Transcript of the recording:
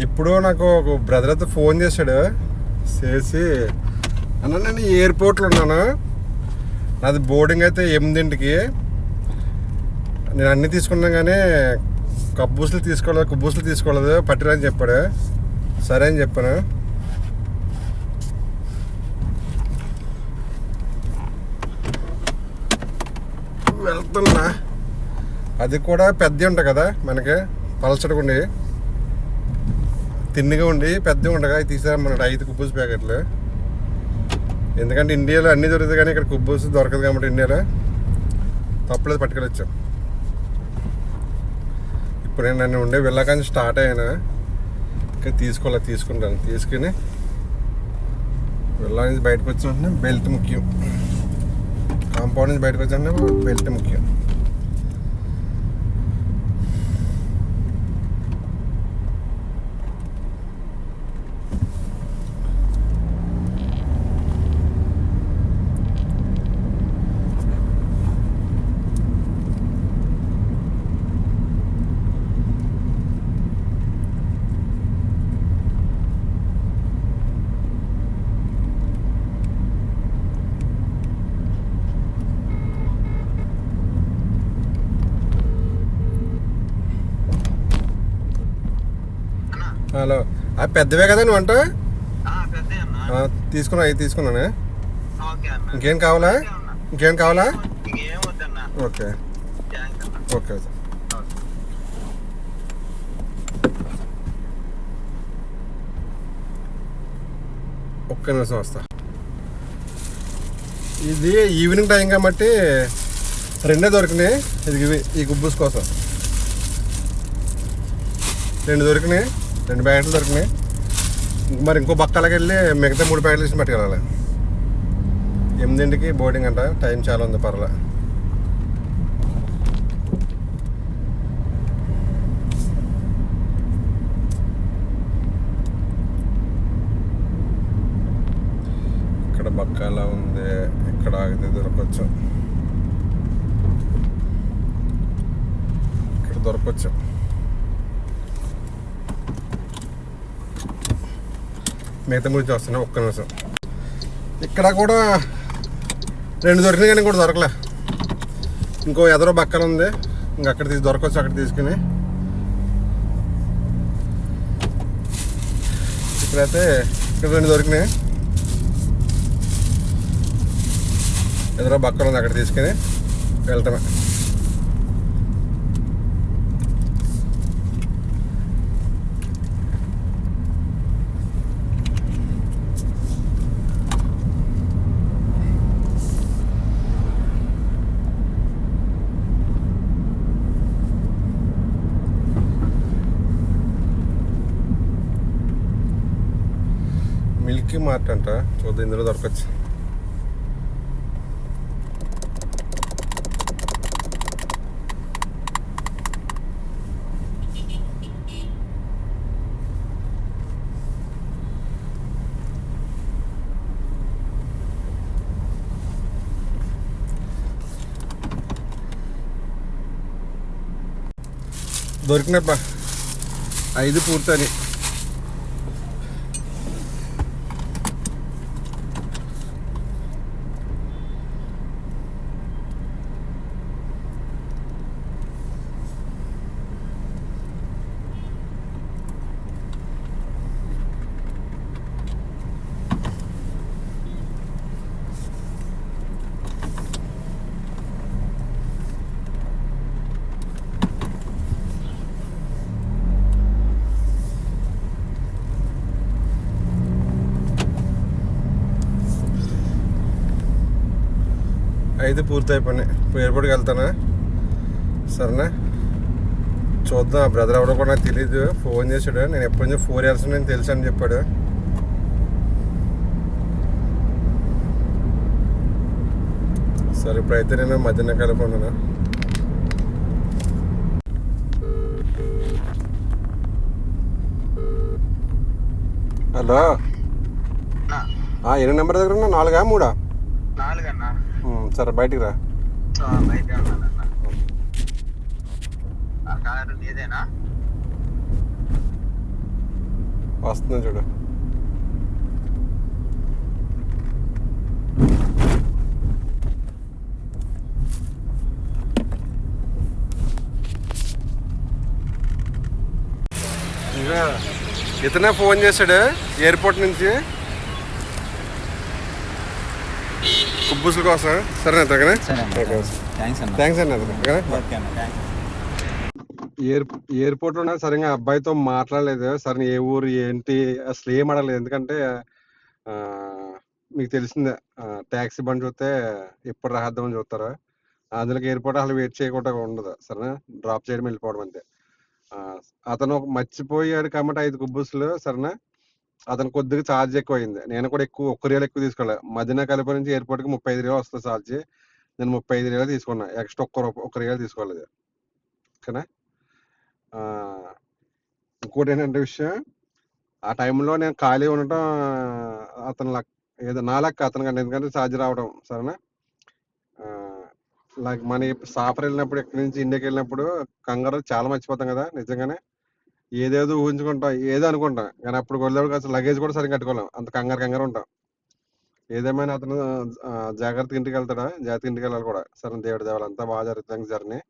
ఇప్పుడు నాకు ఒక బ్రదర్ అయితే ఫోన్ చేశాడు చేసి, అన్న నేను ఎయిర్పోర్ట్లో ఉన్నాను, నాది బోర్డింగ్ అయితే 8ంటికి, నేను అన్నీ తీసుకున్నాను కానీ కుబ్బూసులు తీసుకోలేదు పట్టిరా అని చెప్పాడు. సరే అని చెప్పాను. వెళ్తున్నా. అది కూడా పెద్దవి ఉంటాయి కదా, మనకి పలచడిగా ఉండి తిన్నిగా ఉండి పెద్దగా ఉండగా తీసారన్నమాట 5 కుబ్బూస్ ప్యాకెట్లు. ఎందుకంటే ఇండియాలో అన్నీ దొరుకుతాయి కానీ ఇక్కడ కుబ్బూస్ దొరకదు కాబట్టి ఇండియాలో తప్పలేదు పట్టుకెళ్ళొచ్చాం. ఇప్పుడు నేను ఉండే వెళ్ళాక స్టార్ట్ అయ్యాను. ఇంకా తీసుకుంటాను. తీసుకుని వెళ్ళా నుంచి బయటకు వచ్చిన బెల్ట్ ముఖ్యం. కాంపౌండ్ నుంచి బయటకు వచ్చానంటే బెల్ట్ ముఖ్యం. హలో, అవి పెద్దవే కదా నువ్వు అంట తీసుకున్నా. అవి తీసుకున్నానే. ఇంకేం కావాలా? Okay okay. ఒక్క నిమిషం వస్తా. ఇది ఈవినింగ్ టైం కాబట్టి 2 దొరికినాయి. ఇది ఈ గుబ్బూస్ కోసం 2 దొరికినాయి, 2 ప్యాకెట్లు దొరికినాయి. మరి ఇంకో బక్కలకి వెళ్ళి మిగతా 3 ప్యాకెట్లు ఇచ్చి పట్టుకెళ్ళాలి. 8ంటికి బోర్డింగ్ అంట, టైం చాలా ఉంది. పర్లే. ఇక్కడ బక్కాల ఉంది, ఇక్కడ ఆగితే దొరకవచ్చు. ఇక్కడ దొరకవచ్చు. మిగతా గురించి వస్తున్నా. ఒక్క నిమిషం. ఇక్కడ కూడా 2 దొరికినాయి కానీ కూడా దొరకలే. ఇంకో ఎదరో బక్కలు ఉంది, ఇంక అక్కడ దొరకవచ్చు. అక్కడ తీసుకుని ఇక్కడైతే ఇక్కడ 2 దొరికినాయి. ఎదరో బక్కలు ఉంది, అక్కడ తీసుకుని వెళ్తామే. మిల్కీ మార్ట్ అంట, చూద్దాం ఇందులో దొరకచ్చు. దొరికినప్ప 5 పూర్తని. అయితే పూర్తయిపోయినాయి. ఇప్పుడు ఎయిర్పోర్ట్కి వెళ్తానా? సరేనా, చూద్దాం. బ్రదర్ ఎవడో కూడా నాకు తెలియదు, ఫోన్ చేశాడు. నేను ఎప్పటి నుంచి 4 years నేను తెలుసు అని చెప్పాడు. సరే, ఇప్పుడైతే నేను మధ్యాహ్నం కలుపుకున్నాను. హలో, ఎన్ని నెంబర్ దగ్గర ఉన్నా? 4 3? సరే, బయటికి రా. వస్తున్నా చూడు. ఇంకా ఇతనే ఫోన్ చేశాడు ఎయిర్పోర్ట్ నుంచి కుబ్బుసుల కోసం. సరేనా తగ్గనే? థ్యాంక్స్ అండి. ఎయిర్పోర్ట్లో సరిగా అబ్బాయితో మాట్లాడలేదు. సరే ఏ ఊరు ఏంటి అసలు ఏం అడగలేదు. ఎందుకంటే మీకు తెలిసిందే, ట్యాక్సీ బండి చూస్తే ఎప్పుడు రాద్దామని చూస్తారు. అందులోకి ఎయిర్పోర్ట్ అసలు వెయిట్ చేయకుండా ఉండదు. సరేనా, డ్రాప్ చేయడం వెళ్ళిపోవడం అంతే. అతను మర్చిపోయాడు కాబట్టి 5 కుబ్బుసులు. సరేనా, అతను కొద్దిగా ఛార్జ్ ఎక్కువ అయింది. నేను కూడా ఒక్క రియల్ ఎక్కువ తీసుకోవాలి. మదీనా ఖలీఫా నుంచి ఎయిర్పోర్ట్కి 35 రియల్ వస్తుంది ఛార్జ్. నేను 35 రియల్ తీసుకున్నా. ఎక్స్ట్రా ఒక్క రియల్ తీసుకోలేదు. ఓకేనా. ఇంకోటి ఏంటంటే విషయం, ఆ టైంలో నేను ఖాళీ ఉండటం అతను ఏదో నా లెక్క అతను కంటే, ఎందుకంటే ఛార్జ్ రావడం. సరేనా, లైక్ మన సాఫర్ వెళ్ళినప్పుడు ఇక్కడి నుంచి ఇండియాకి వెళ్ళినప్పుడు కంగారు చాలా మర్చిపోతాం కదా నిజంగానే. ఏదేదో ఊహించుకుంటాం, ఏదో అనుకుంటాం, కానీ అప్పుడు వెళ్ళేప్పుడు అసలు లగేజ్ కూడా సరిగ్గా కట్టుకోలేం, అంత కంగారు ఉంటాం. ఏదేమైనా అతను జాగ్రత్తగా ఇంటికి వెళ్తాడా, జాగ్రత్తగా ఇంటికి వెళ్ళాలి కూడా. సరే, దేవుడి దేవాలి అంతా బాగా జరుగుతుంది జర్నీ.